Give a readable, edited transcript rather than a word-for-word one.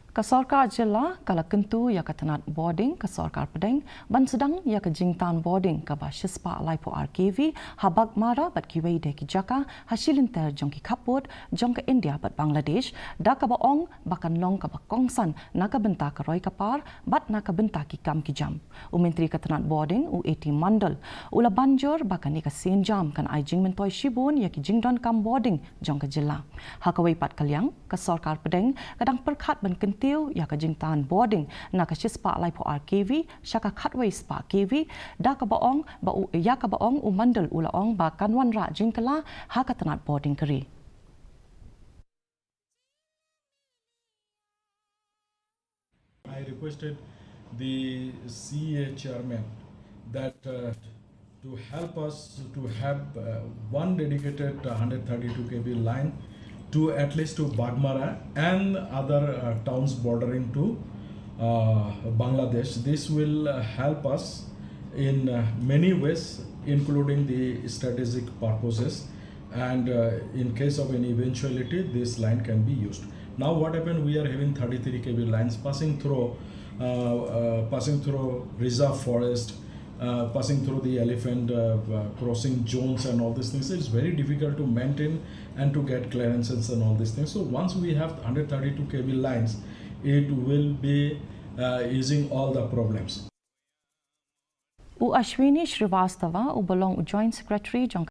Kasorkar Jilla kala Kyntiew ya katanat Bording kasorkar Pedeng ban sedang ya ke Jingtan Bording Kaba Shispa Laipo RKV habak mara bat kiwei de ki Jaka hasilinter jong ki Khappud jong ke India bat Bangladesh da kaba ong bakan long kaba kongsan naka benta ka roi kapar bat naka benta ki kam ki jam Menteri katanat Bording U80 Mandal ula banjur bakan ni ka sen jam kan ai jing mentoi shibun ya ki Jingtan kam Bording jong ke Jilla hakawai pat kalyang kasorkar Pedeng kadang perkhat ban Kyntiew ya ka Jingtan Bording na ka Shispa Laipo RKV syaka khatway spa KV da ka baong ba ya ka baong umandal ulaong ba kanwan ra jingkala ha ka tanat Bording keri. I requested the CA chairman that to help us to have one dedicated 132 kV line to at least to Bagmara and other towns bordering to Bangladesh. This will help us in many ways, including the strategic purposes, and in case of any eventuality, this line can be used. Now what happened, we are having 33 kV lines passing through reserve forest, passing through the elephant crossing zones and all these things. It's very difficult to maintain and to get clearances and all these things. So once we have 132 kV lines, it will be easing all the problems. Ashwini Shrivastava, Joint Secretary